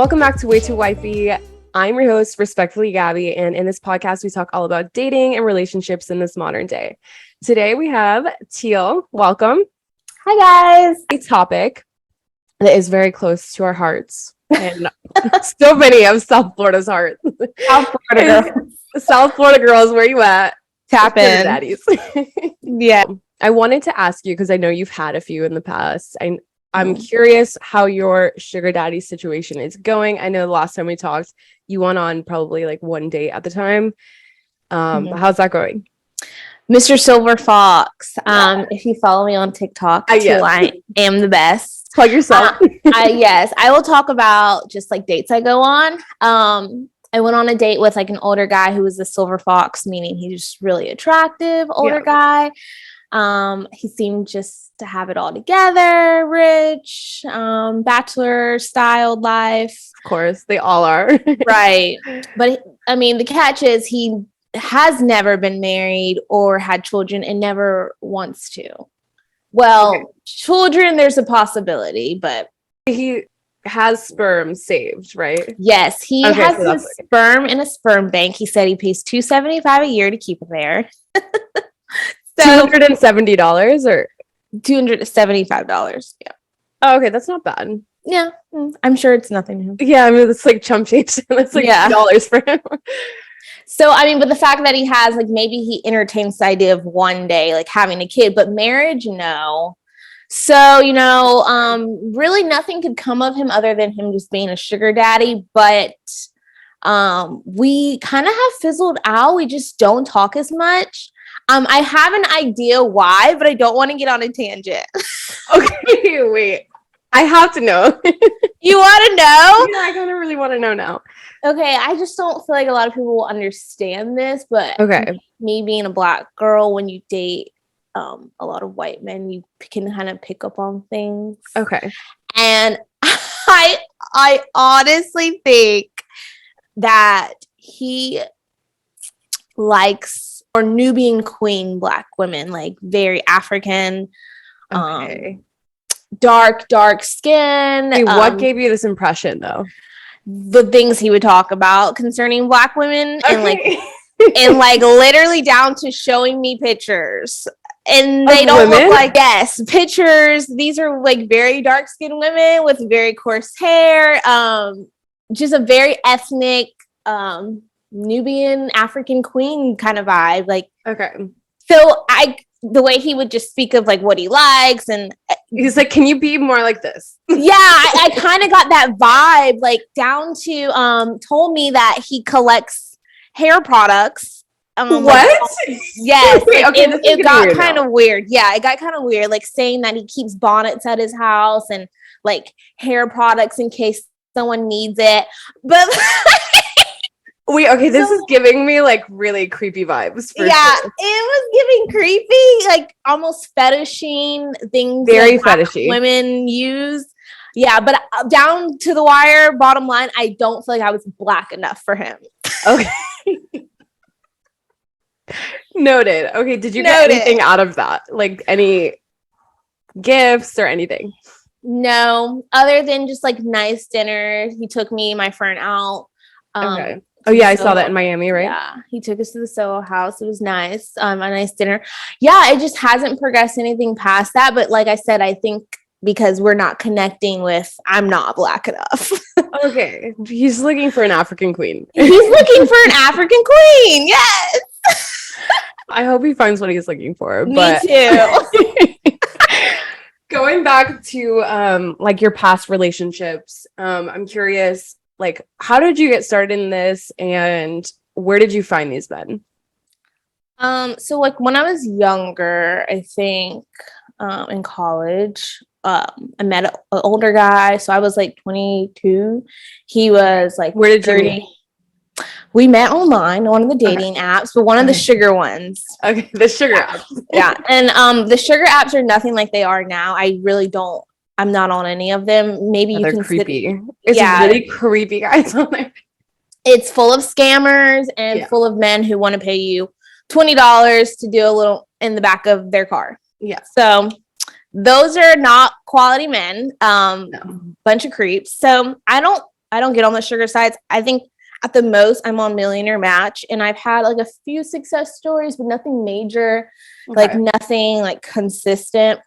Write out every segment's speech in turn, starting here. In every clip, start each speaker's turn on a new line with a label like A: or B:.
A: Welcome back to Way Too Wifey. I'm your host, Respectfully Gabby, and in this podcast, we talk all about dating and relationships in this modern day. Today, we have Teale. Welcome.
B: Hi, guys.
A: A topic that is very close to our hearts, and so many of South Florida's hearts. South Florida girls, where you at?
B: Tap in.
A: Daddies.
B: Yeah.
A: I wanted to ask you, because I know you've had a few in the past. I'm curious how your sugar daddy situation is going. I know the last time we talked, you went on probably like one date at the time. How's that going?
B: Mr. Silver Fox. If you follow me on TikTok,
A: yes.
B: I am the best.
A: Plug yourself.
B: Yes, I will talk about just like dates I go on. I went on a date with like an older guy who was the Silver Fox, meaning he's really attractive, older guy. He seemed just to have it all together, rich, bachelor styled life.
A: Of course, they all are.
B: Right. But I mean, the catch is he has never been married or had children and never wants to. Well, children, there's a possibility, but
A: he has sperm saved, right?
B: Yes, he has his sperm in a sperm bank. He said he pays $275 a year to keep it there.
A: $270 or
B: $275. Yeah.
A: Oh, okay, that's not bad.
B: Yeah, I'm sure it's nothing to him.
A: Yeah, I mean, it's like chump change. That's like $2 for him.
B: So, I mean, but the fact that he has, like, maybe he entertains the idea of one day, like, having a kid, but marriage, no. So, you know, really nothing could come of him other than him just being a sugar daddy. But we kind of have fizzled out. We just don't talk as much. I have an idea why, but I don't want to get on a tangent.
A: Okay, wait. I have to know.
B: You want to know?
A: Yeah, I kind of really want to know now.
B: Okay, I just don't feel like a lot of people will understand this, but me being a Black girl, when you date a lot of white men, you can kind of pick up on things.
A: Okay.
B: And I honestly think that he likes or Nubian queen Black women, like very African, dark skin.
A: Wait, what gave you this impression though?
B: The things he would talk about concerning Black women, and like literally down to showing me pictures. And they don't look like pictures. These are like very dark skinned women with very coarse hair. Just a very ethnic Nubian African queen kind of vibe. Like, so the way he would just speak of like what he likes, and
A: he's like, can you be more like this?
B: Yeah, I kind of got that vibe, like down to told me that he collects hair products.
A: What?
B: Yes. It got kind of weird. Yeah, it got kind of weird, like saying that he keeps bonnets at his house and like hair products in case someone needs it. But
A: wait, okay, this is giving me like really creepy vibes.
B: Sure. It was giving creepy, like almost fetishing things.
A: Very fetishy.
B: Women use. Yeah, but down to the wire, bottom line, I don't feel like I was Black enough for him.
A: Okay. Noted. Okay, did you get anything out of that? Like any gifts or anything?
B: No, other than just like nice dinner. He took me and my friend out.
A: Oh yeah, I saw that in Miami, right?
B: Yeah, he took us to the Soho House. It was nice, a nice dinner. Yeah, it just hasn't progressed anything past that. But like I said, I think because we're not connecting with, I'm not Black enough.
A: Okay, he's looking for an African queen.
B: He's looking for an African queen. Yes.
A: I hope he finds what he's looking for.
B: Me too.
A: Going back to like your past relationships, I'm curious. Like, how did you get started in this, and where did you find these men?
B: So like when I was younger, I think in college, I met an older guy. So I was like 22. He was like,
A: where did 30. You meet?
B: We met online on one of the dating apps, but one of the sugar ones.
A: Okay, the sugar apps.
B: Yeah, and the sugar apps are nothing like they are now. I really don't. I'm not on any of them. Maybe you can
A: creepy. It's really creepy guys on there.
B: It's full of scammers and full of men who want to pay you $20 to do a little in the back of their car.
A: Yeah.
B: So those are not quality men. No. Bunch of creeps. So I don't I don't get on the sugar sites. I think at the most I'm on Millionaire Match, and I've had like a few success stories, but nothing major, like nothing like consistent.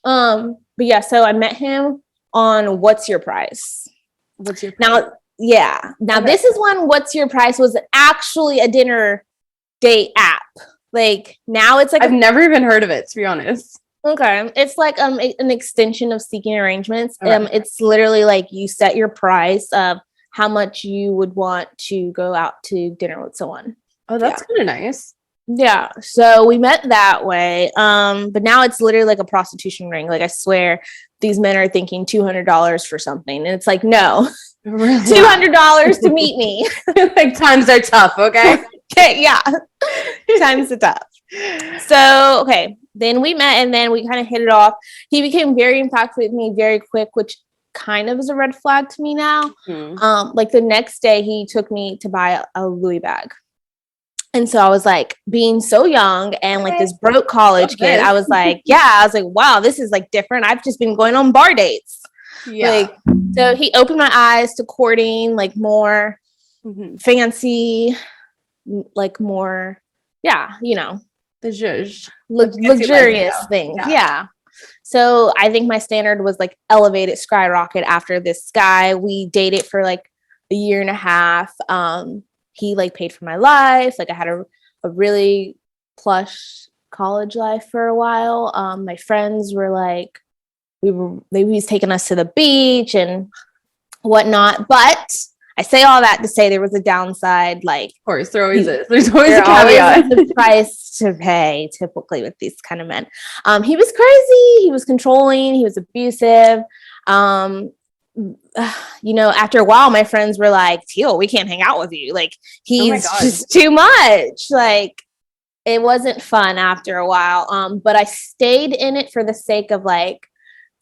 B: But yeah, so I met him on What's Your Price?
A: What's your
B: Now? Yeah. Now this is when What's Your Price was actually a dinner date app. Like now it's like
A: I've never even heard of it, to be honest.
B: Okay. It's like an extension of Seeking Arrangements. It's literally like you set your price of how much you would want to go out to dinner with someone.
A: Oh, that's kind of nice.
B: Yeah. So we met that way. But now it's literally like a prostitution ring. Like I swear these men are thinking $200 for something. And it's like, no, really? $200 to meet me.
A: Like times are tough. Okay.
B: Okay. Yeah. Times are tough. So, okay. Then we met and then we kind of hit it off. He became very impactful with me very quick, which kind of is a red flag to me now. Like the next day he took me to buy a Louis bag. And so I was like being so young and like this broke college kid. I was like, wow, this is like different. I've just been going on bar dates. Yeah. Like, so he opened my eyes to courting, like more fancy, like more,
A: the
B: luxurious things. Yeah. So I think my standard was like elevated, skyrocket after this guy. We dated for like a year and a half. He like paid for my life. Like I had a really plush college life for a while. My friends were like, he was taking us to the beach and whatnot. But I say all that to say there was a downside. Like, of
A: course, there always is. There's always a caveat.
B: The price to pay typically with these kind of men. He was crazy. He was controlling. He was abusive. After a while, my friends were like, Teale, we can't hang out with you. Like, he's just too much. Like, it wasn't fun after a while. But I stayed in it for the sake of like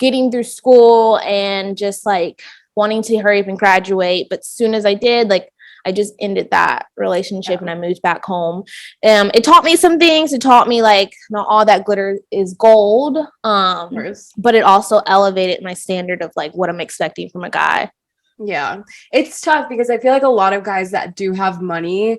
B: getting through school and just like wanting to hurry up and graduate. But as soon as I did, like, I just ended that relationship and I moved back home. It taught me some things. It taught me like not all that glitter is gold. But it also elevated my standard of like what I'm expecting from a guy.
A: Yeah. It's tough because I feel like a lot of guys that do have money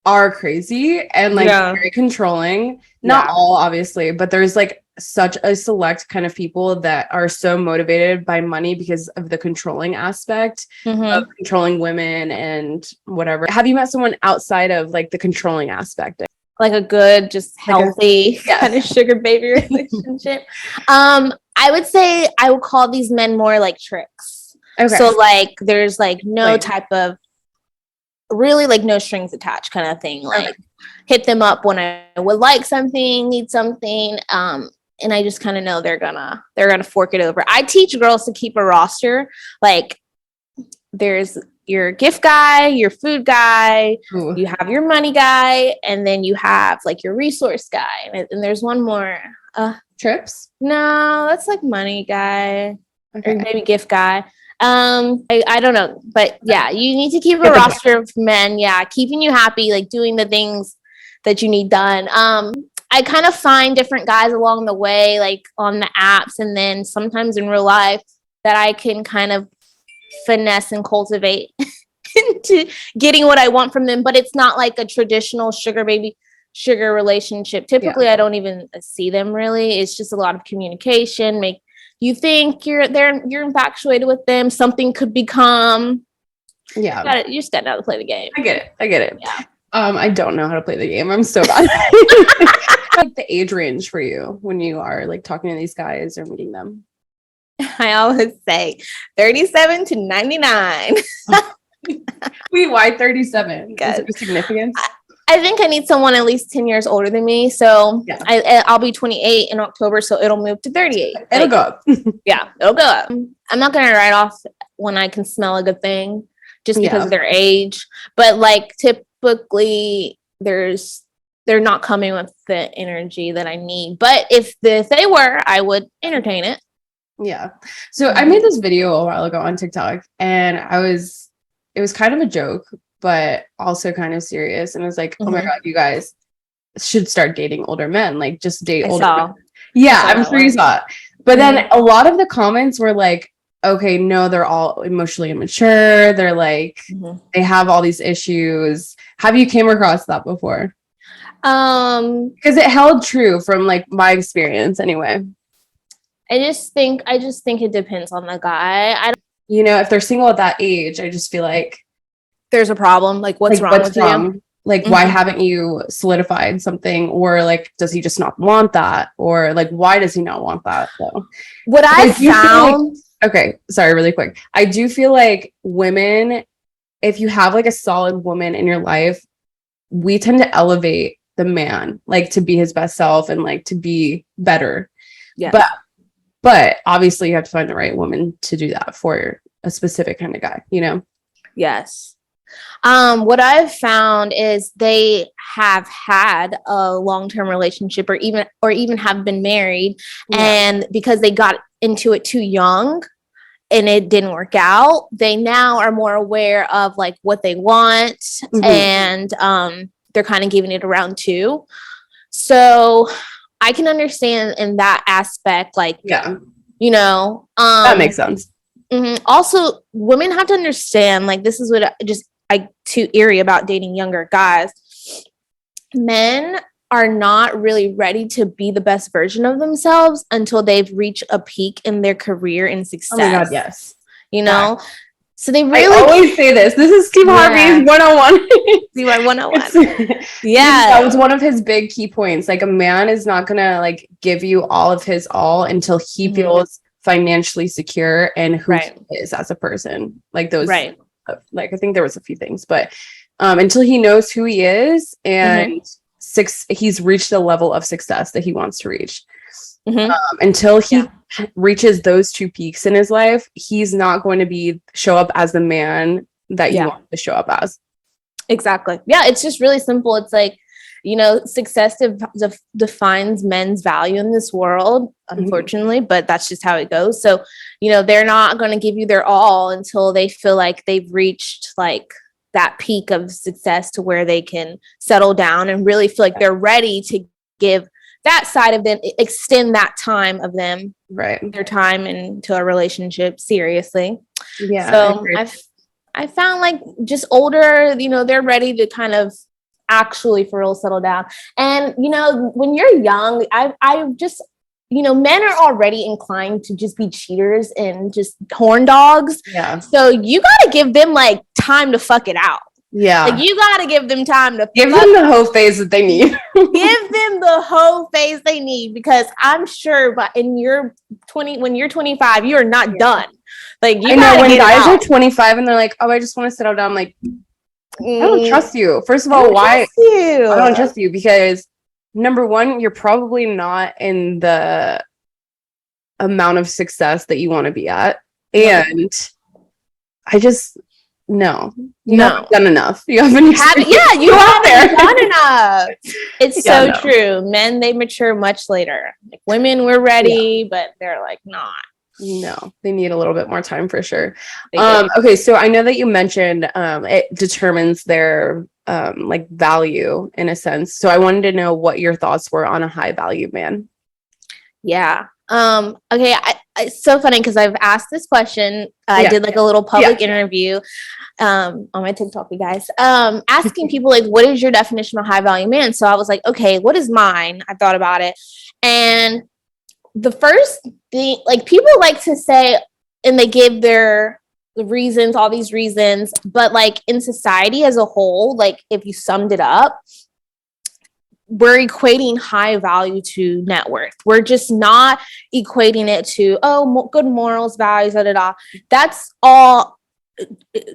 A: are crazy and like very controlling. Not all, obviously, but there's like such a select kind of people that are so motivated by money because of the controlling aspect of controlling women and whatever. Have you met someone outside of like the controlling aspect?
B: Like a good, just healthy kind of sugar baby relationship? I would say I would call these men more like tricks. Okay. So like there's like no type of really like no strings attached kind of thing. Like hit them up when I would like something, need something. And I just kind of know they're gonna fork it over. I teach girls to keep a roster. Like there's your gift guy, your food guy, you have your money guy, and then you have like your resource guy. And there's one more.
A: Trips?
B: No, that's like money guy. Or maybe gift guy. I don't know. But yeah, you need to keep a roster of men, keeping you happy, like doing the things that you need done. I kind of find different guys along the way, like on the apps and then sometimes in real life that I can kind of finesse and cultivate into getting what I want from them. But it's not like a traditional sugar relationship. Typically, I don't even see them really. It's just a lot of communication. Make you think you're infatuated with them. Something could become. Yeah, you just got to know how to play the game.
A: I get it. Yeah. I don't know how to play the game. I'm so bad. Like the age range for you when you are like talking to these guys or meeting them?
B: I always say 37 to 99.
A: Wait, why 37? Is there significance?
B: I think I need someone at least 10 years older than me. So I'll be 28 in October, so it'll move to 38.
A: It'll go up.
B: It'll go up. I'm not going to write off when I can smell a good thing just because of their age. But like typically they're not coming with the energy that I need. But if they were, I would entertain it.
A: Yeah. So I made this video a while ago on TikTok and it was kind of a joke, but also kind of serious. And it was like, oh my God, you guys should start dating older men. Like just date older men. Yeah, I'm sure you saw it. But then a lot of the comments were like, okay, no, they're all emotionally immature. They're like, they have all these issues. Have you came across that before? Because it held true from like my experience anyway.
B: I just think it depends on the guy. I don't,
A: You know, if they're single at that age, I just feel like
B: there's a problem. Like, what's wrong with you?
A: Like, why haven't you solidified something? Or like, does he just not want that? Or like, why does he not want that though?
B: What I found.
A: Okay, sorry, really quick. I do feel like women, if you have like a solid woman in your life, we tend to elevate the man, like to be his best self and like to be better.
B: Yeah.
A: But obviously you have to find the right woman to do that for a specific kind of guy, you know?
B: Yes. What I've found is they have had a long-term relationship or even have been married, and because they got into it too young and it didn't work out, they now are more aware of like what they want, and they're kind of giving it around too. So I can understand in that aspect, like, you know,
A: that makes sense.
B: Also, women have to understand, like, this is what I too eerie about dating younger guys. Men are not really ready to be the best version of themselves until they've reached a peak in their career and success.
A: Oh my God, yes.
B: You know? So they really
A: I always say this. This is Steve Harvey's 101.
B: Steve Harvey 101. Yeah.
A: That was one of his big key points. Like, a man is not gonna like give you all of his all until he feels financially secure and who he is as a person. Like those like I think there was a few things, but until he knows who he is and he's reached the level of success that he wants to reach. Until he reaches those two peaks in his life, he's not going to show up as the man that you want to show up as.
B: Exactly. Yeah, it's just really simple. It's like, you know, success defines men's value in this world, unfortunately, but that's just how it goes. So, you know, they're not going to give you their all until they feel like they've reached like that peak of success to where they can settle down and really feel like they're ready to give that side of them, extend that time of them, their time into a relationship seriously. Yeah. So I found like just older, you know, they're ready to kind of actually for real settle down. And, you know, when you're young, I just, you know, men are already inclined to just be cheaters and just horn dogs. Yeah. So you got to give them like time to fuck it out. Yeah. Like, you got to give them time to
A: give them the whole phase that they need.
B: Give them the whole phase they need, because I'm sure but when you're 25, you're not done. Like, you know, when guys are
A: 25 and they're like, oh, I just want to settle down. I'm like, I don't trust you. First of all, why? I don't trust you because number one, you're probably not in the amount of success that you want to be at. And I just, no, you haven't done enough. You haven't
B: done enough. It's so true. Men, they mature much later. Like, women, we're ready, but they're like not.
A: No, they need a little bit more time for sure. Okay, so I know that you mentioned it determines their like value in a sense. So I wanted to know what your thoughts were on a high value man.
B: Yeah. Okay. It's so funny because I've asked this question. I did like a little public interview on my TikTok, you guys, asking people like, what is your definition of high value man? So I was like, okay, what is mine? I thought about it. And the first thing, like, people like to say, and they give the reasons, all these reasons, but like in society as a whole, like if you summed it up, we're equating high value to net worth. We're just not equating it to, good morals, values, That's all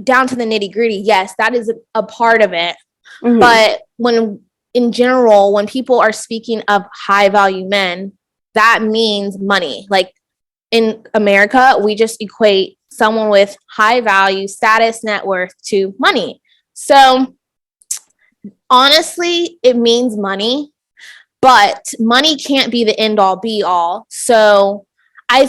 B: down to the nitty gritty. Yes, that is a part of it. But in general, when people are speaking of high value men, that means money. Like, in America, we just equate someone with high value, status, net worth to money. So honestly, it means money, but money can't be the end all be all. So I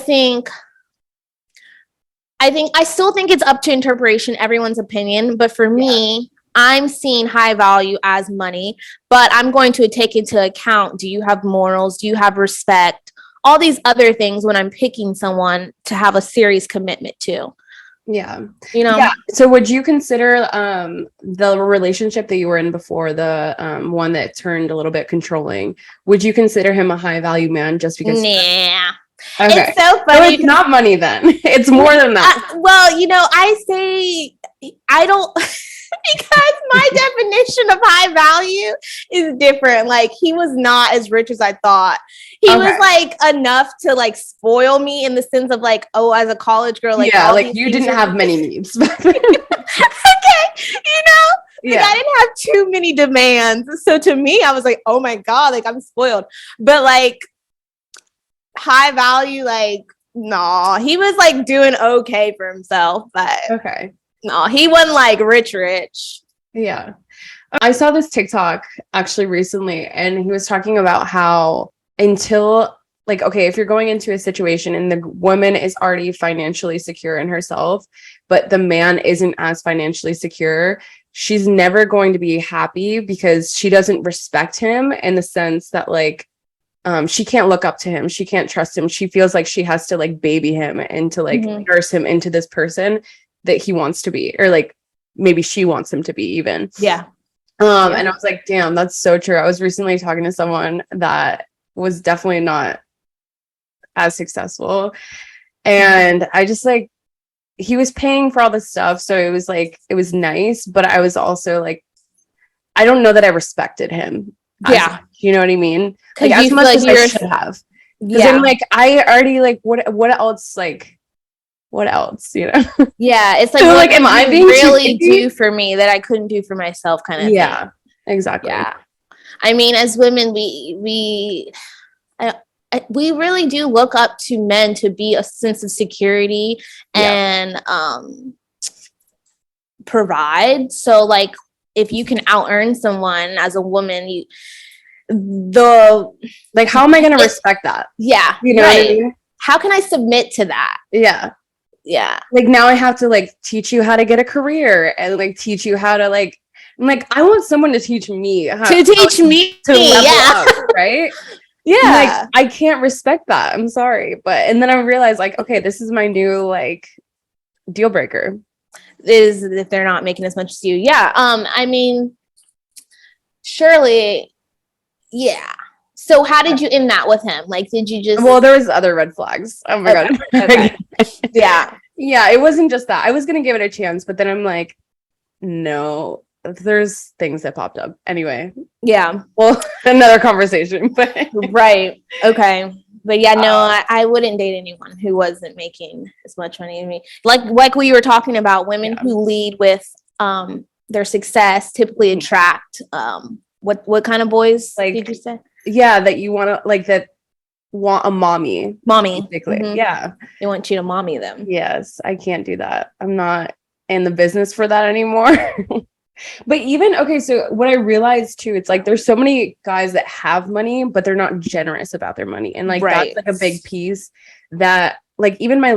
B: still think it's up to interpretation, everyone's opinion. But for me, I'm seeing high value as money, but I'm going to take into account, do you have morals? Do you have respect? all these other things when I'm picking someone to have a serious commitment to.
A: Yeah.
B: You know?
A: Yeah. So would you consider the relationship that you were in before, the one that turned a little bit controlling, would you consider him a high value man just because?
B: Nah.
A: Okay.
B: It's so funny.
A: So it's not money then. It's more than that.
B: Well, you know, I say I don't because my definition of high value is different. Like, he was not as rich as I thought. He was like enough to like spoil me in the sense of like, oh, as a college girl, like,
A: yeah, like you didn't have many needs.
B: Okay, you know, like I didn't have too many demands. So to me, I was like, oh my God, like I'm spoiled. But like high value, like, no, he was like doing okay for himself, but
A: okay.
B: No, he wasn't like rich.
A: Yeah. I saw this TikTok actually recently, and he was talking about how until like, okay, if you're going into a situation and the woman is already financially secure in herself, but the man isn't as financially secure, she's never going to be happy because she doesn't respect him in the sense that like, she can't look up to him. She can't trust him. She feels like she has to like baby him and to like nurse him into this person that he wants to be, or like maybe she wants him to be even.
B: Yeah.
A: And I was like, damn, that's so true. I was recently talking to someone that was definitely not as successful. And I just like, he was paying for all this stuff. So it was like, it was nice, but I was also like, I don't know that I respected him.
B: Yeah.
A: You know what I mean? Like as much as I should have. Because I'm like, I already like, what else? Like, what else, you know?
B: Yeah, it's like,
A: so,
B: what
A: like, am I being
B: really do for me that I couldn't do for myself, kind of thing.
A: Exactly.
B: Yeah, I mean, as women, we really do look up to men to be a sense of security and provide. So, like, if you can out earn someone as a woman,
A: like, how am I going to respect that?
B: Yeah,
A: you know what I mean?
B: How can I submit to that? Yeah.
A: Like now I have to like teach you how to get a career and like teach you how to like, I'm like, I want someone to teach me how to level up, right?
B: Yeah.
A: Like I can't respect that. I'm sorry. But and then I realized like, okay, this is my new like deal breaker.
B: Is if they're not making as much as you. Yeah. I mean, surely, yeah. So how did you end that with him? Like, did you just...
A: Well, there was other red flags. Oh my God.
B: Okay. Yeah.
A: Yeah, it wasn't just that. I was going to give it a chance, but then I'm like, no, there's things that popped up. Anyway.
B: Yeah.
A: Well, another conversation. But
B: right. Okay. But yeah, no, I wouldn't date anyone who wasn't making as much money as me. Like we were talking about, women who lead with their success typically attract what kind of boys, like, did you say?
A: Yeah, that you want to like that want a mommy basically. Yeah,
B: they want you to mommy them.
A: Yes, I can't do that. I'm not in the business for that anymore. But even okay, so what I realized too, it's like there's so many guys that have money but they're not generous about their money, and like that's like a big piece that like even my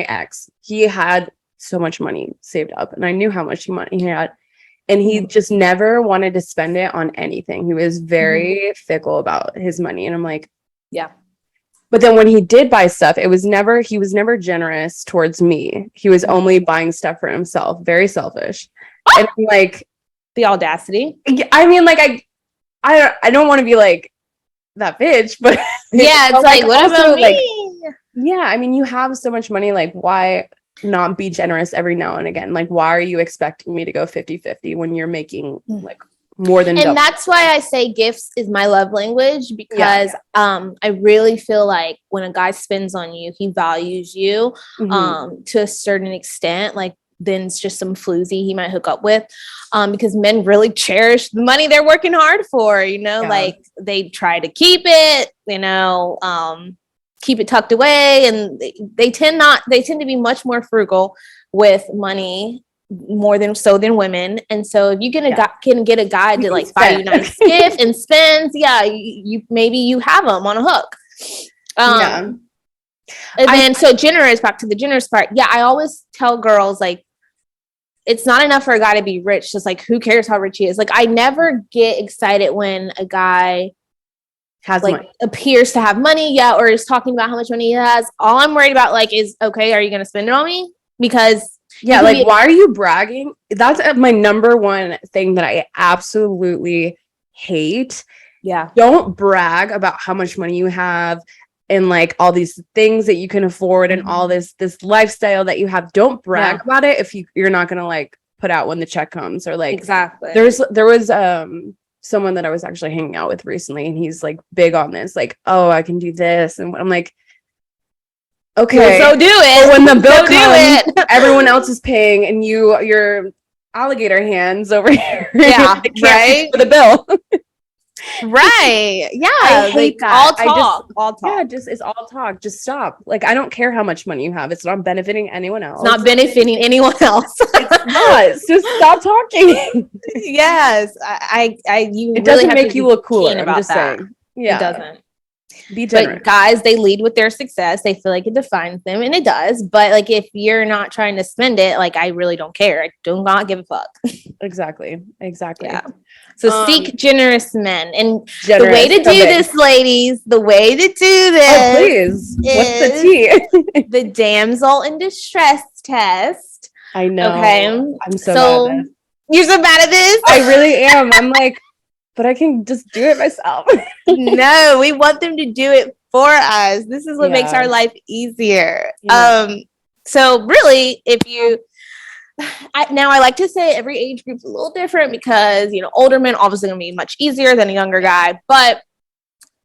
A: ex, he had so much money saved up and I knew how much money he had. And he just never wanted to spend it on anything. He was very fickle about his money. And I'm like, yeah. But then when he did buy stuff, he was never generous towards me. He was only buying stuff for himself. Very selfish. And like
B: the audacity.
A: I mean, like I don't want to be like that bitch, but
B: yeah, it's like what about me?
A: Like, yeah, I mean, you have so much money, like why not be generous every now and again? Like, why are you expecting me to go 50-50 when you're making like more than double?
B: That's why I say gifts is my love language, because I really feel like when a guy spends on you, he values you to a certain extent. Like, then it's just some floozy he might hook up with, because men really cherish the money they're working hard for, you know, like they try to keep it, you know, keep it tucked away, and they tend to be much more frugal with money more than women. And so if you can get a guy to like buy you a nice gift and spends, you maybe you have them on a hook. And then so generous, back to the generous part. Yeah, I always tell girls like it's not enough for a guy to be rich. Just like, who cares how rich he is? Like, I never get excited when a guy
A: has
B: like
A: money.
B: appears to have money, or is talking about how much money he has. All I'm worried about like is, okay, are you going to spend it on me? Because
A: like why are you bragging? That's my number one thing that I absolutely hate.
B: Yeah.
A: Don't brag about how much money you have and like all these things that you can afford and all this lifestyle that you have. Don't brag about it if you're not going to like put out when the check comes, or like
B: exactly.
A: There was someone that I was actually hanging out with recently, and he's like big on this, like, oh, I can do this, and I'm like, okay,
B: so do it.
A: But when the bill comes, everyone else is paying, and your alligator hands over here, right, for the bill.
B: Right. Yeah.
A: I hate that.
B: All talk.
A: Yeah, it's all talk. Just stop. Like, I don't care how much money you have. It's not benefiting anyone else.
B: It's not benefiting anyone else.
A: It's not. Just stop talking.
B: Yes. You
A: it doesn't make you look cooler. I'm just saying. Yeah.
B: It doesn't.
A: Be generous.
B: But guys, they lead with their success. They feel like it defines them, and it does. But like, if you're not trying to spend it, like, I really don't care. I do not give a fuck.
A: Exactly.
B: Yeah. So seek generous men. And the way to do this, ladies, the way to do this.
A: Oh, please. What's the tea?
B: The damsel in distress test.
A: I know.
B: Okay.
A: I'm so bad at this.
B: You're so bad at this?
A: I really am. I'm like, but I can just do it myself.
B: No, we want them to do it for us. This is what makes our life easier. Yeah. So really, if you I like to say every age group's a little different, because older men obviously gonna be much easier than a younger guy, but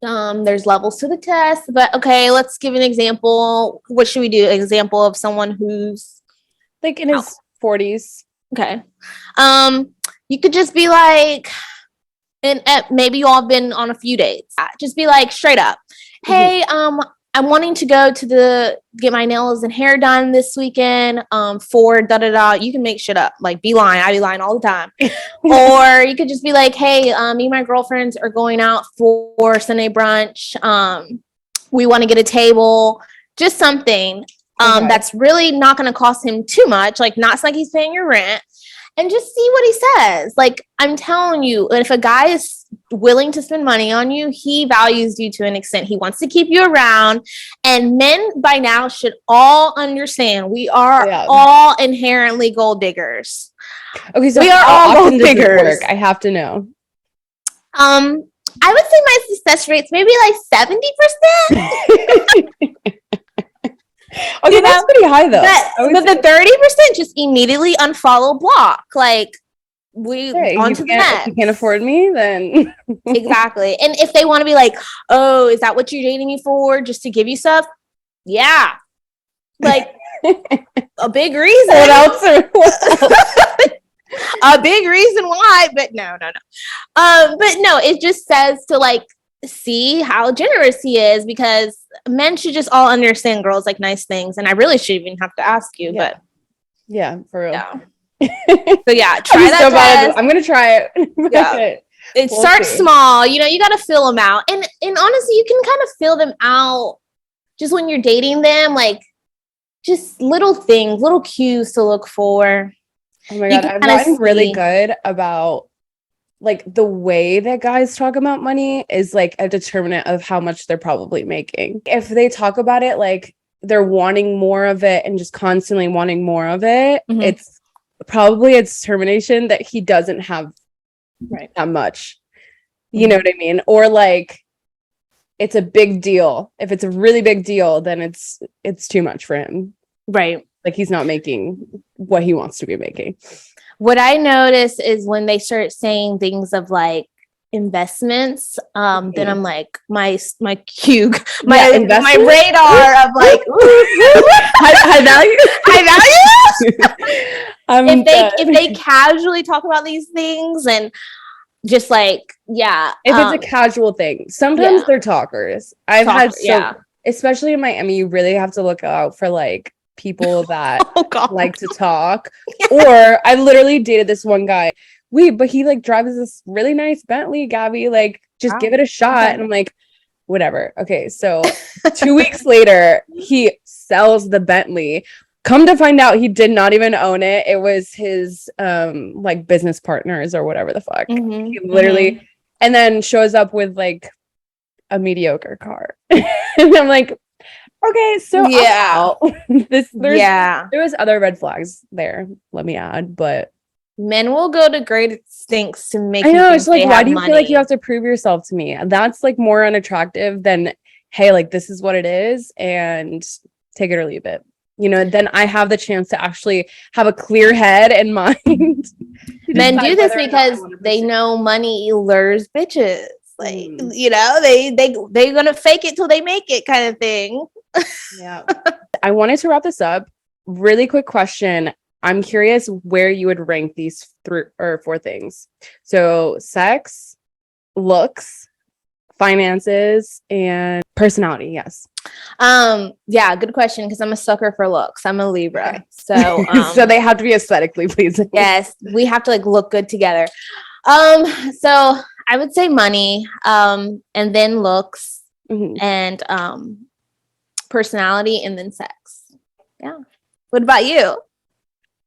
B: there's levels to the test. But okay, let's give an example. What should we do? An example of someone who's
A: like in his 40s.
B: Okay. You could just be like, and maybe you all have been on a few dates. Just be like, straight up, hey, I'm wanting to go to get my nails and hair done this weekend for da-da-da. You can make shit up. Like, be lying. I be lying all the time. Or you could just be like, hey, me and my girlfriends are going out for Sunday brunch. We want to get a table. Just something that's really not going to cost him too much. Like, not like he's paying your rent. And just see what he says. Like, I'm telling you, if a guy is willing to spend money on you, he values you to an extent. He wants to keep you around. And men by now should all understand we are all inherently gold diggers.
A: Okay, so
B: we are all gold diggers.
A: I have to know.
B: I would say my success rate's maybe like 70%.
A: Okay, that's pretty high though.
B: But the 30% just immediately unfollow, block. Like, on to the next.
A: If you can't afford me, then
B: exactly. And if they want to be like, oh, is that what you're dating me for? Just to give you stuff? Yeah. Like, a big reason.
A: What else?
B: A big reason why, but no. But no, it just says to like see how generous he is, because men should just all understand girls like nice things, and I really shouldn't even have to ask you, but
A: yeah, for real.
B: Yeah. So yeah, try that test.
A: I'm gonna try it.
B: Yeah. It starts small, you got to fill them out, and honestly, you can kind of fill them out just when you're dating them, like just little things, little cues to look for.
A: Oh my god, I've gotten really good about like the way that guys talk about money is like a determinant of how much they're probably making. If they talk about it like they're wanting more of it and just constantly wanting more of it, it's probably a determination that he doesn't have that much. You know what I mean? Or like it's a big deal. If it's a really big deal, then it's too much for him. Right. Like he's not making what he wants to be making.
B: What I notice is when they start saying things of like investments, then I'm like my cue, my radar of like
A: high value.
B: If they casually talk about these things and just like if
A: it's a casual thing, sometimes they're talkers. Especially in Miami, you really have to look out for like people that like to talk. Or I literally dated this one guy. But he like drives this really nice Bentley, Gabby. Like, just give it a shot. Okay. And I'm like, whatever. Okay, so 2 weeks later, he sells the Bentley. Come to find out, he did not even own it. It was his like business partners or whatever the fuck. He literally, and then shows up with like a mediocre car. And I'm like, okay, so
B: Yeah.
A: there was other red flags there, let me add, but
B: men will go to great extents to make
A: I know,
B: you
A: it's
B: think
A: like,
B: they
A: why
B: have
A: do you
B: money.
A: feel like you have to prove yourself to me? And that's like more unattractive than, hey, like this is what it is and take it or leave it. You know, then I have the chance to actually have a clear head and mind.
B: Men do this because they know money lures bitches. Like, you know, they're gonna fake it till they make it kind of thing.
A: Yeah. I wanted to wrap this up. Really quick question. I'm curious where you would rank these 3 or 4 things. So sex, looks, finances, and personality. Yes.
B: Yeah, good question, because I'm a sucker for looks. I'm a Libra.
A: Okay.
B: So
A: so they have to be aesthetically pleasing.
B: Yes, we have to like look good together. So I would say money, and then looks, and personality, and then sex. Yeah. What about you?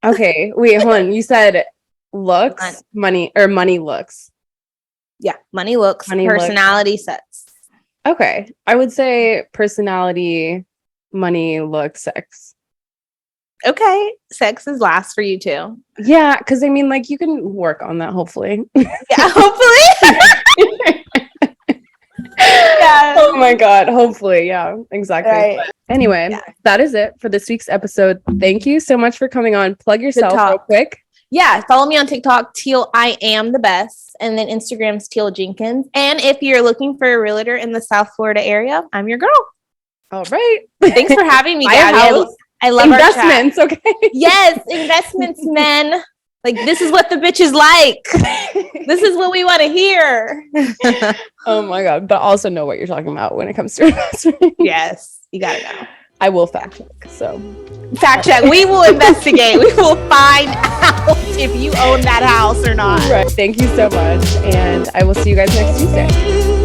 A: Okay, wait, hold on. You said looks, money, looks.
B: Yeah, money, looks, personality, sex.
A: Okay, I would say personality, money, looks, sex.
B: Okay, sex is last for you too.
A: Yeah, because I mean, like you can work on that, hopefully.
B: Yeah, hopefully.
A: Yeah. Oh my God, hopefully, yeah, exactly.
B: Right.
A: But anyway, that is it for this week's episode. Thank you so much for coming on. Plug yourself real quick.
B: Yeah, follow me on TikTok, Teale I am the best, and then Instagram's Teale Jenkins. And if you're looking for a realtor in the South Florida area, I'm your girl.
A: All right.
B: Thanks for having me, Daddy. I love
A: investments.
B: Our chat. Okay. Yes, investments, men. Like, this is what the bitch is like. This is what we want to hear.
A: Oh my God. But also know what you're talking about when it comes to investment.
B: Yes, you gotta know.
A: I will fact check. So
B: fact check. We will investigate. We will find out if you own that house or not.
A: Right. Thank you so much. And I will see you guys next Tuesday.